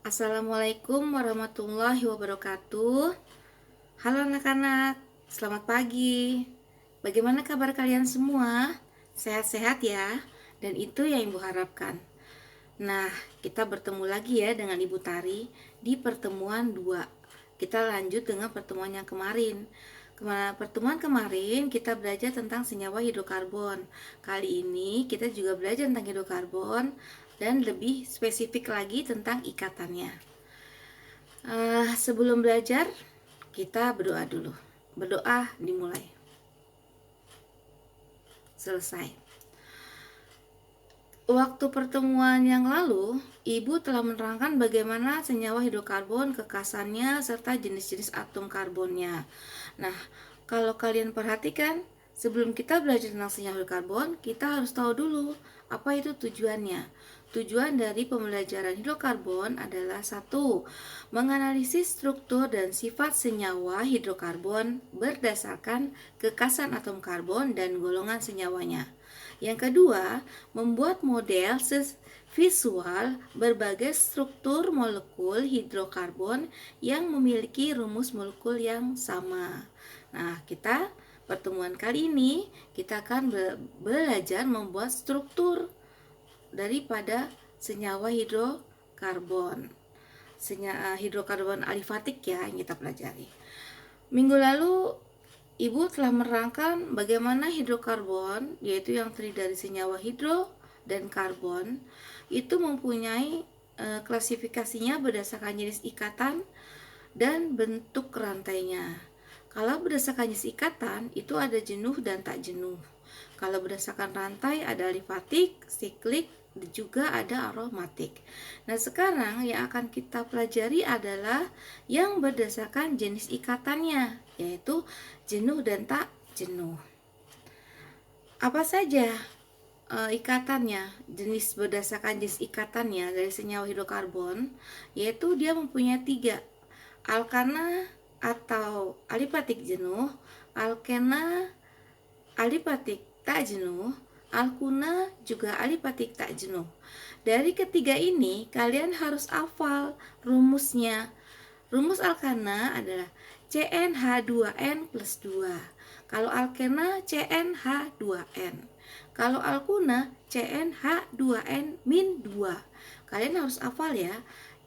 Assalamualaikum warahmatullahi wabarakatuh. Halo anak-anak, selamat pagi. Bagaimana kabar kalian semua? Sehat-sehat ya? Dan itu yang Ibu harapkan. Nah, kita bertemu lagi ya dengan Ibu Tari di pertemuan 2. Kita lanjut dengan pertemuan yang kemarin. Pertemuan kemarin kita belajar tentang senyawa hidrokarbon. Kali ini kita juga belajar tentang hidrokarbon dan lebih spesifik lagi tentang ikatannya. Sebelum belajar, kita berdoa dulu. Berdoa dimulai. Selesai. Waktu pertemuan yang lalu, Ibu telah menerangkan bagaimana senyawa hidrokarbon, kekasannya, serta jenis-jenis atom karbonnya. Nah, kalau kalian perhatikan, sebelum kita belajar tentang senyawa hidrokarbon, kita harus tahu dulu apa itu tujuannya. Tujuan dari pembelajaran hidrokarbon adalah 1. Menganalisis struktur dan sifat senyawa hidrokarbon berdasarkan kekasan atom karbon dan golongan senyawanya. Yang kedua, membuat model visual berbagai struktur molekul hidrokarbon yang memiliki rumus molekul yang sama. Nah, pertemuan kali ini kita akan belajar membuat struktur daripada senyawa hidrokarbon. Hidrokarbon alifatik ya yang kita pelajari. Minggu lalu Ibu telah menerangkan bagaimana hidrokarbon, yaitu yang terdiri dari senyawa hidro dan karbon, itu mempunyai klasifikasinya berdasarkan jenis ikatan dan bentuk rantainya. Kalau berdasarkan jenis ikatan, itu ada jenuh dan tak jenuh. Kalau berdasarkan rantai, ada alifatik, siklik, dan juga ada aromatik. Nah, sekarang yang akan kita pelajari adalah yang berdasarkan jenis ikatannya, yaitu jenuh dan tak jenuh. Apa saja ikatannya, jenis berdasarkan jenis ikatannya dari senyawa hidrokarbon, yaitu dia mempunyai 3, alkana atau alifatik jenuh, alkena alifatik tak jenuh, alkuna juga alifatik tak jenuh. Dari ketiga ini kalian harus hafal rumusnya. Rumus alkana adalah CnH2n plus 2. Kalau alkena CnH2n. Kalau alkuna CnH2n min 2. Kalian harus hafal ya.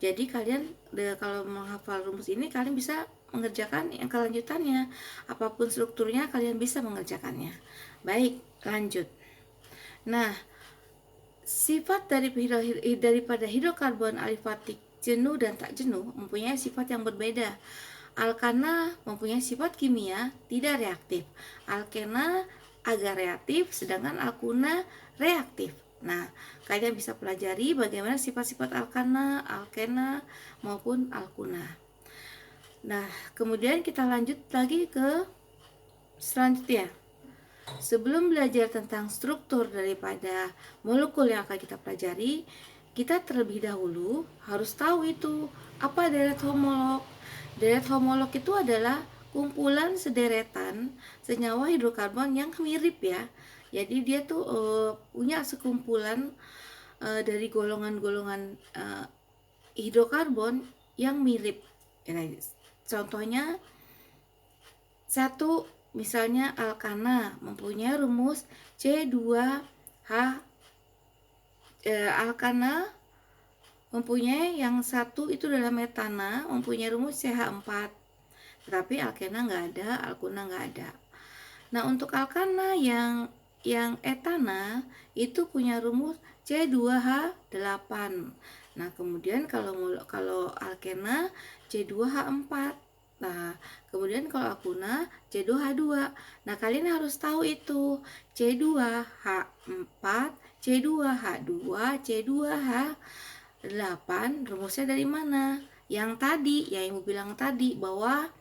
Jadi kalian kalau menghafal rumus ini kalian bisa mengerjakan yang kelanjutannya. Apapun strukturnya kalian bisa mengerjakannya. Baik, lanjut. Nah, sifat daripada hidrokarbon alifatik jenuh dan tak jenuh mempunyai sifat yang berbeda. Alkana mempunyai sifat kimia tidak reaktif. Alkena agak reaktif, sedangkan alkuna reaktif. Nah, kalian bisa pelajari bagaimana sifat-sifat alkana, alkena, maupun alkuna. Nah, kemudian kita lanjut lagi ke selanjutnya. Sebelum belajar tentang struktur daripada molekul yang akan kita pelajari, kita terlebih dahulu harus tahu itu apa deret homolog. Deret homolog itu adalah kumpulan sederetan senyawa hidrokarbon yang mirip ya. Jadi dia tuh punya sekumpulan dari golongan-golongan hidrokarbon yang mirip. Contohnya satu, misalnya alkana mempunyai rumus C2H. Alkana mempunyai yang satu itu adalah metana, mempunyai rumus CH4. Tetapi alkena nggak ada, alkuna nggak ada. Nah, untuk alkana yang etana itu punya rumus C2H8. Nah, kemudian kalau alkena C2H4. Nah, kemudian kalau alkuna C2H2. Nah, kalian harus tahu itu C2H4, C2H2, C2H8 rumusnya dari mana? Yang tadi, yang Ibu bilang tadi bahwa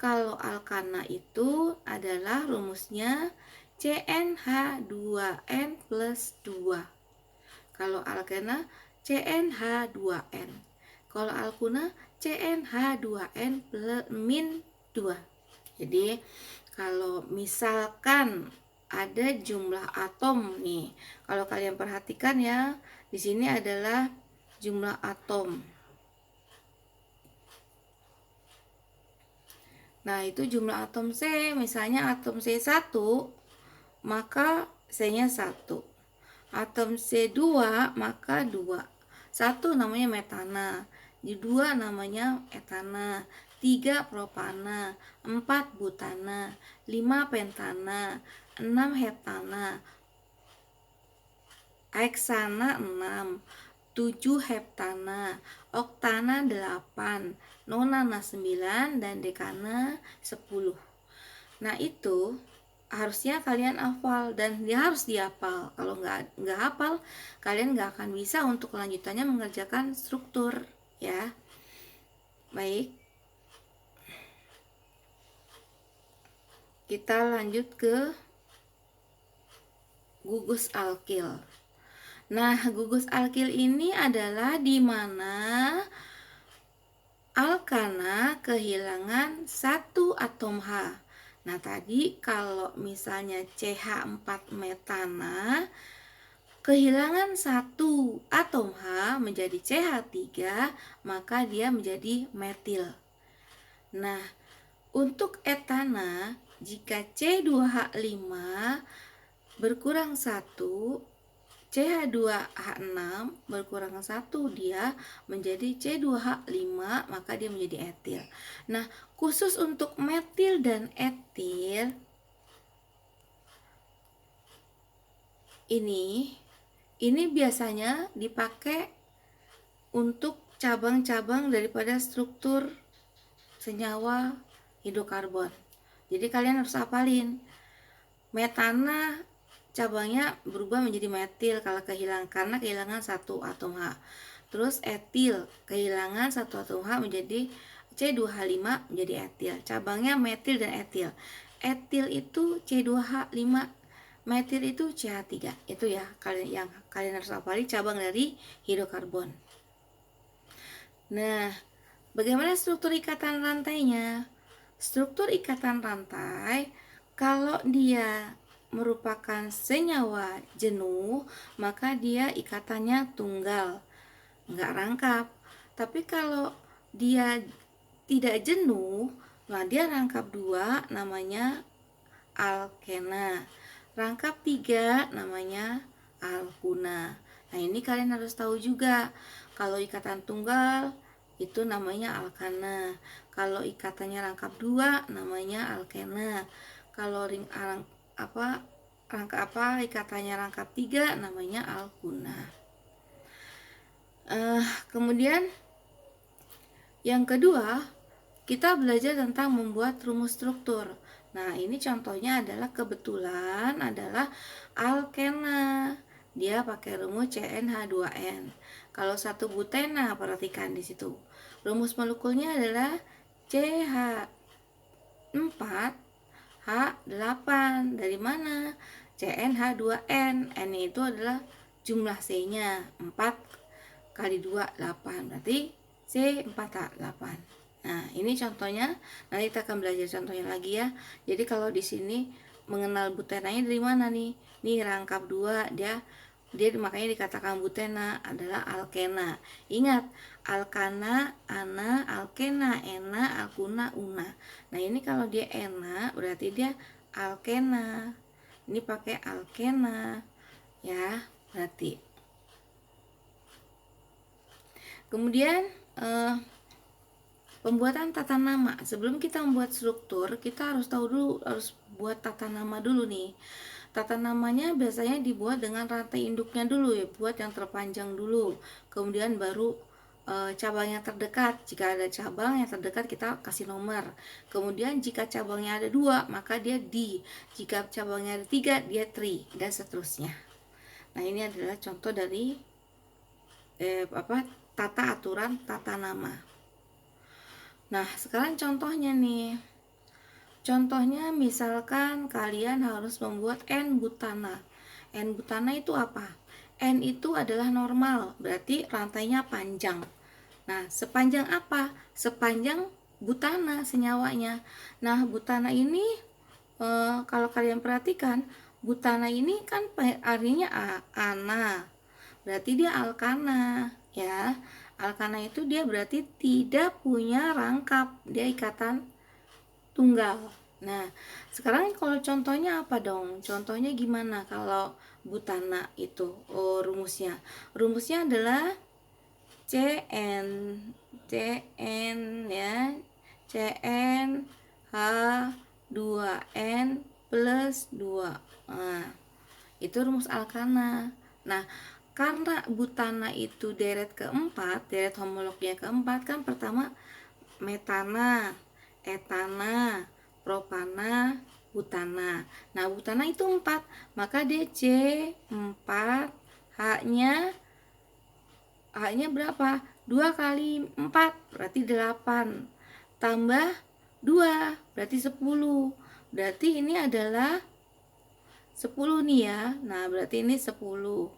kalau alkana itu adalah rumusnya CnH2n plus 2. Kalau alkena CnH2n. Kalau alkuna CnH2n plus min 2. Jadi kalau misalkan ada jumlah atom nih, kalau kalian perhatikan ya, di sini adalah jumlah atom. Nah, itu jumlah atom C. Misalnya atom C1, maka C-nya 1. Atom C2, maka 2. 1 namanya metana, 2 namanya etana, 3 propana, 4 butana, 5 pentana, 6 heptana, heksana 6, 7 heptana, oktana 8, nonana 9, dan dekana 10. Nah, itu harusnya kalian hafal dan dia harus dihafal. Kalau nggak hafal, kalian nggak akan bisa untuk kelanjutannya mengerjakan struktur, ya. Baik, kita lanjut ke gugus alkil. Nah, gugus alkil ini adalah di mana alkana kehilangan satu atom H. Nah, tadi kalau misalnya CH4 metana kehilangan satu atom H menjadi CH3, maka dia menjadi metil. Nah, untuk etana, jika C2H5 berkurang 1, CH2H6 berkurang 1, dia menjadi C2H5, maka dia menjadi etil. Nah, khusus untuk metil dan etil ini biasanya dipakai untuk cabang-cabang daripada struktur senyawa hidrokarbon. Jadi kalian harus hafalin. Metana cabangnya berubah menjadi metil karena kehilangan satu atom H. Terus etil kehilangan satu atom H menjadi C2H5 menjadi etil. Cabangnya metil dan etil. Etil itu C2H5, metil itu CH3. Itu ya kalian harus hafali cabang dari hidrokarbon. Nah, bagaimana struktur ikatan rantainya? Struktur ikatan rantai, kalau dia merupakan senyawa jenuh, maka dia ikatannya tunggal, nggak rangkap. Tapi kalau dia tidak jenuh, nah dia rangkap 2, namanya alkena. Rangkap 3, namanya alkuna. Nah, ini kalian harus tahu juga. Kalau ikatan tunggal itu namanya alkana. Kalau ikatannya rangkap 2, namanya alkena. Kalau ikatannya rangkap 3, namanya alkuna. Kemudian yang kedua, kita belajar tentang membuat rumus struktur. Nah, ini contohnya kebetulan adalah alkena. Dia pakai rumus CnH2n. Kalau satu butena, perhatikan di situ. Rumus molekulnya adalah CH4H8. Dari mana? CnH2n. N itu adalah jumlah C-nya. 4 kali 2, 8. Berarti C4H8. Nah, ini contohnya. Nanti kita akan belajar contohnya lagi ya. Jadi kalau di sini mengenal butenanya dari mana nih? Nih rangkap 2, dia makanya dikatakan butena adalah alkena. Ingat, alkana, ana, alkena, ena, alkuna, una. Nah, ini kalau dia ena berarti dia alkena. Ini pakai alkena ya, berarti. Kemudian pembuatan tata nama. Sebelum kita membuat struktur, kita harus buat tata nama dulu nih. Tata namanya biasanya dibuat dengan rantai induknya dulu ya, buat yang terpanjang dulu. Kemudian baru cabang yang terdekat. Jika ada cabang yang terdekat, kita kasih nomor. Kemudian jika cabangnya ada 2, maka dia di. Jika cabangnya ada 3, dia tri, dan seterusnya. Nah, ini adalah contoh dari tata aturan tata nama. Nah, sekarang contohnya nih. Contohnya misalkan kalian harus membuat N-butana. N-butana itu apa? N itu adalah normal, berarti rantainya panjang. Nah, sepanjang apa? Sepanjang butana senyawanya. Nah, butana ini kalau kalian perhatikan, butana ini kan artinya ana. Berarti dia alkana, ya. Alkana itu dia berarti tidak punya rangkap, dia ikatan tunggal. Nah, sekarang kalau contohnya apa dong? Contohnya gimana kalau butana itu? Oh, rumusnya. Rumusnya adalah CN ya. CN H 2N plus 2. Nah, itu rumus alkana. Nah, karena butana itu deret keempat, deret homolognya keempat, kan pertama metana, etana, propana, butana. Nah, butana itu 4, maka DC 4, H-nya berapa? 2 kali 4 berarti 8. Tambah 2 berarti 10. Berarti ini adalah 10 nih ya. Nah, berarti ini 10.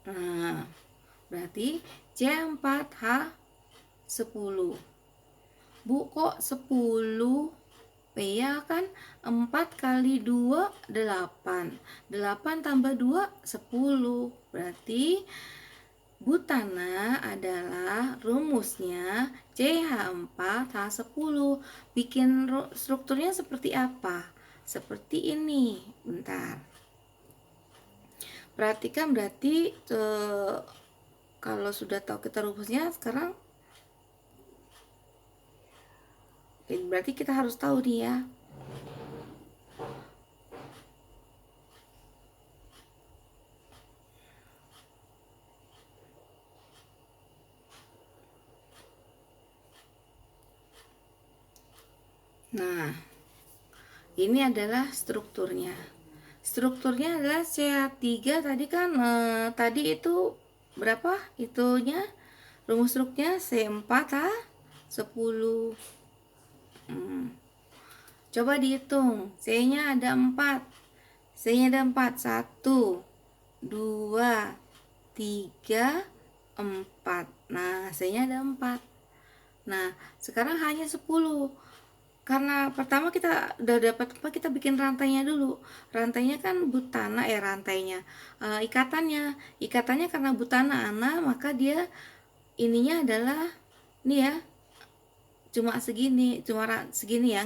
Nah, berarti C4H 10. Bu, kok 10? Iya kan, 4 kali 2 8. 8 tambah 2 10. Berarti butana adalah rumusnya CH4H10. Bikin strukturnya seperti apa? Seperti ini. Bentar. Perhatikan, berarti kalau sudah tahu kita rumusnya, sekarang berarti kita harus tahu nih ya. Nah, ini adalah strukturnya. Strukturnya adalah CH3 tadi kan tadi itu berapa? Itunya rumus struknya C4H10. Coba dihitung. C-nya ada 4. C-nya ada 4. 1 2 3 4. Nah, C-nya ada 4. Nah, sekarang hanya 10. Karena pertama kita udah dapat apa, kita bikin rantainya dulu. Rantainya kan butana, ikatannya karena butana ana, maka dia ininya adalah nih ya, cuma segini ya,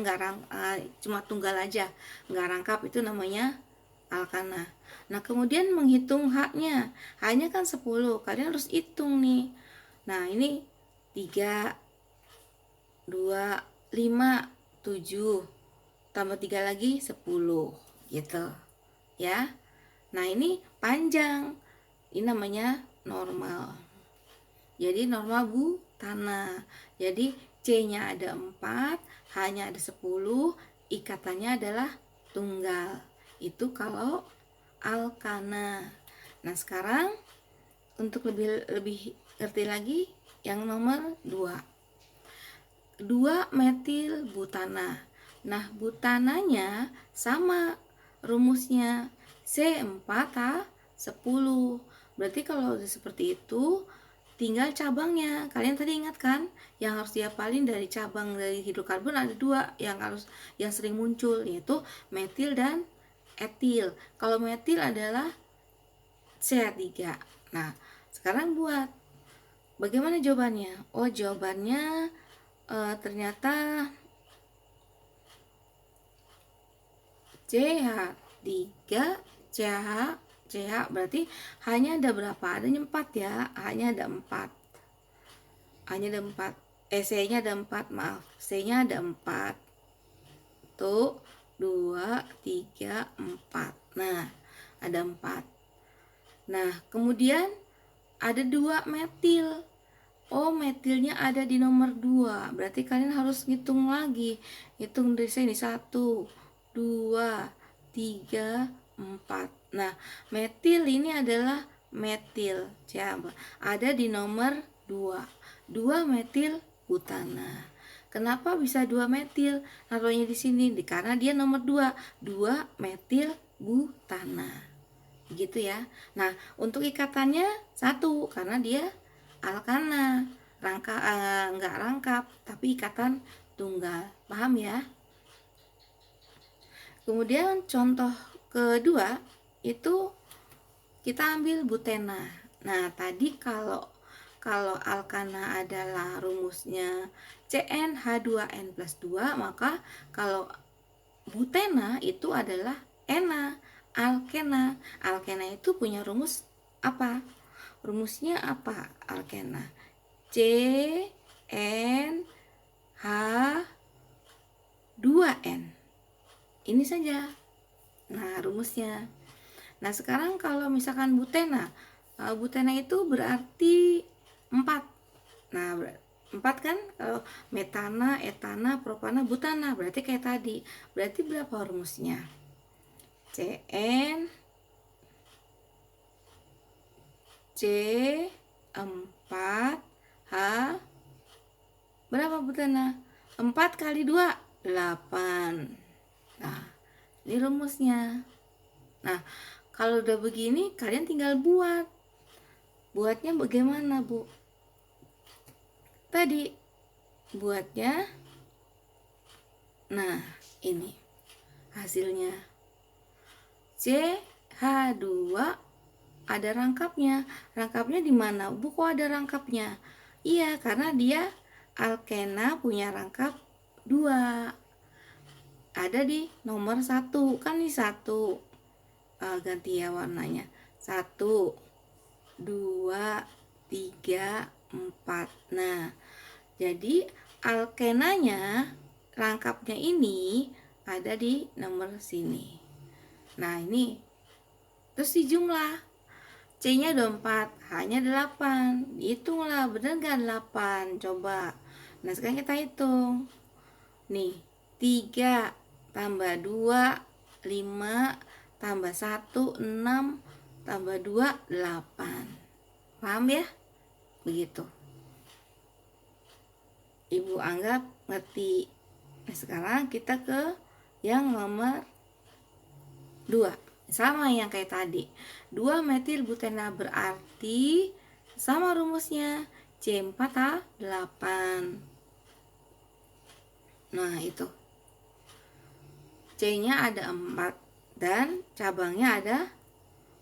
cuma tunggal aja, nggak rangkap, itu namanya alkana. Nah, kemudian menghitung H-nya kan 10, kalian harus hitung nih. Nah, ini 3 2 5 7 tambah 3 lagi 10 gitu ya. Nah, ini panjang, ini namanya normal. Jadi normal butana. Jadi C-nya ada 4, H-nya ada 10, ikatannya adalah tunggal. Itu kalau alkana. Nah, sekarang untuk lebih ngerti lagi yang nomor 2 metil butana. Nah, butananya sama rumusnya C4H10. Berarti kalau udah seperti itu, tinggal cabangnya. Kalian tadi ingat kan, yang harus dihafalin dari cabang dari hidrokarbon ada 2 yang sering muncul, yaitu metil dan etil. Kalau metil adalah CH3. Nah, sekarang buat bagaimana jawabannya? Oh, jawabannya ternyata CH3 CH berarti hanya ada berapa? Adanya 4 ya. Hanya ada 4. C-nya ada 4, maaf. C-nya ada 4. Tuh, 2 3 4. Nah, ada 4. Nah, kemudian ada 2 metil. Oh, metilnya ada di nomor 2. Berarti kalian harus ngitung lagi. Hitung dari sini 1 2 3 4. Nah, metil ini adalah metil. Coba. Ada di nomor 2. 2 metil butana. Kenapa bisa 2 metil? Naruhnya di sini karena dia nomor 2. 2 metil butana. Gitu ya. Nah, untuk ikatannya 1 karena dia alkana, nggak rangkap tapi ikatan tunggal. Paham ya? Kemudian contoh kedua itu kita ambil butena. Nah, tadi kalau kalau alkana adalah rumusnya CnH2n+2, maka kalau butena itu adalah ena, alkena. Alkena itu punya rumus apa? Rumusnya apa alkena? CnH2n. Ini saja. Nah, rumusnya. Nah, sekarang kalau misalkan butena, butena itu berarti 4. Nah, 4 kan, kalau metana, etana, propana, butana, berarti kayak tadi. Berarti berapa rumusnya? C4H berapa butana? 4 kali 2 8. Nah, ini rumusnya. Nah, kalau udah begini kalian tinggal buat. Buatnya bagaimana, Bu? Tadi buatnya, nah ini hasilnya. CH2 ada rangkapnya. Rangkapnya di mana? Bu, kok ada rangkapnya? Iya, karena dia alkena punya rangkap 2. Ada di nomor 1. Kan ini 1. Ganti ya warnanya. 1, 2, 3, 4. Nah, jadi alkenanya rangkapnya ini ada di nomor sini. Nah, ini terus dijumlah. C-nya udah 4, H-nya 8. Hitunglah, bener gak 8? Coba. Nah, sekarang kita hitung. Nih, 3 tambah 2, 5 tambah 1, 6 tambah 2, 8. Paham ya? Begitu. Ibu anggap ngerti. Nah, sekarang kita ke yang nomor 2. Sama yang kayak tadi. 2 metil butena berarti sama rumusnya C4H8. Nah, itu. C-nya ada 4 dan cabangnya ada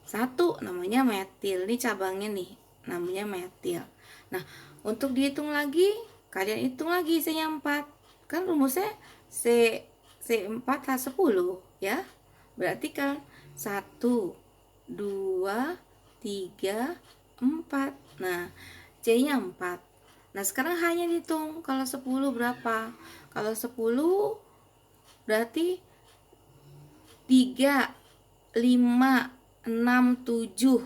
1, namanya metil. Ini cabangnya nih, namanya metil. Nah, untuk dihitung lagi, kalian hitung lagi C-nya 4. Kan rumusnya C4H10 ya. Berarti kan 1, 2, 3, 4. Nah, C-nya 4. Nah, sekarang hanya dihitung. Kalau 10 berapa? Kalau 10 berarti 3, 5, 6, 7.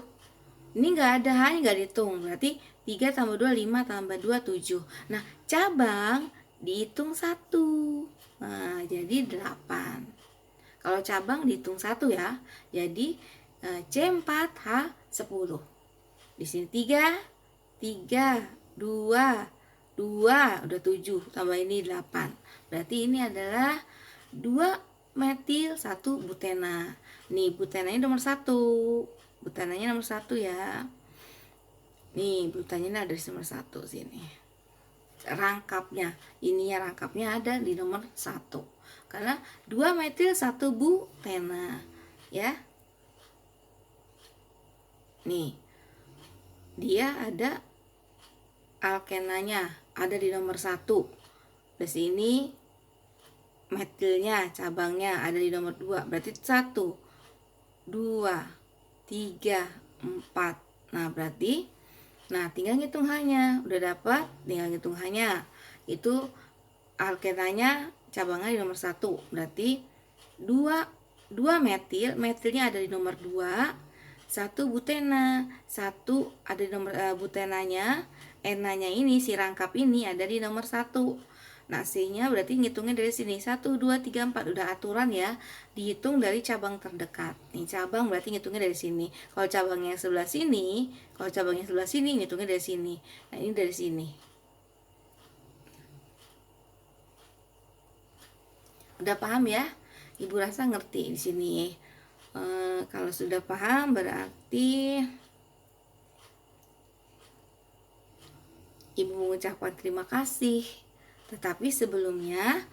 Ini enggak ada, hanya enggak dihitung. Berarti 3 tambah 2, 5 tambah 2, 7. Nah, cabang dihitung 1. Nah, jadi 8. Kalau cabang dihitung 1 ya. Jadi C4H10. Di sini 3, 3, 2, 2, udah 7, tambah ini 8. Berarti ini adalah 2 metil 1 butena. Nih, butenanya nomor 1. Butenanya nomor 1 ya. Nih, butenanya ada di nomor 1 sini. Rangkapnya, ininya rangkapnya ada di nomor 1. Karena 2 metil 1 butena, ya. Nih, dia ada alkenanya ada di nomor 1. Di sini metilnya, cabangnya ada di nomor 2. Berarti 1, 2, 3, 4. Nah, berarti tinggal ngitung hanya. Udah dapat, tinggal ngitung hanya. Itu alkenanya cabangnya di nomor 1. Berarti 2 metil, metilnya ada di nomor 2. 1 butena, 1 ada di nomor butenanya, enanya ini si rangkap ini ada di nomor 1. Nah, C-nya berarti ngitungnya dari sini 1, 2, 3, 4. Udah aturan ya, dihitung dari cabang terdekat. Nih, cabang berarti ngitungnya dari sini. Kalau cabangnya sebelah sini, ngitungnya dari sini. Nah, ini dari sini. Udah paham ya? Ibu rasa ngerti di sini. Kalau sudah paham berarti Ibu mengucapkan terima kasih. Tetapi sebelumnya,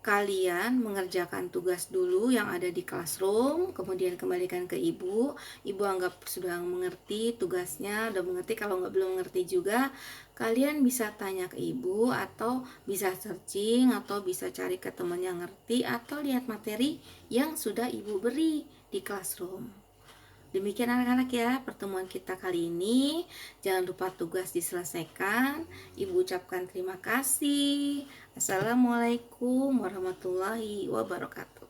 kalian mengerjakan tugas dulu yang ada di classroom, kemudian kembalikan ke ibu. Ibu anggap sudah mengerti tugasnya, udah mengerti. Kalau belum mengerti juga, kalian bisa tanya ke ibu, atau bisa searching, atau bisa cari ke teman yang ngerti, atau lihat materi yang sudah ibu beri di classroom. Demikian anak-anak ya, pertemuan kita kali ini. Jangan lupa tugas diselesaikan. Ibu ucapkan terima kasih. Assalamualaikum warahmatullahi wabarakatuh.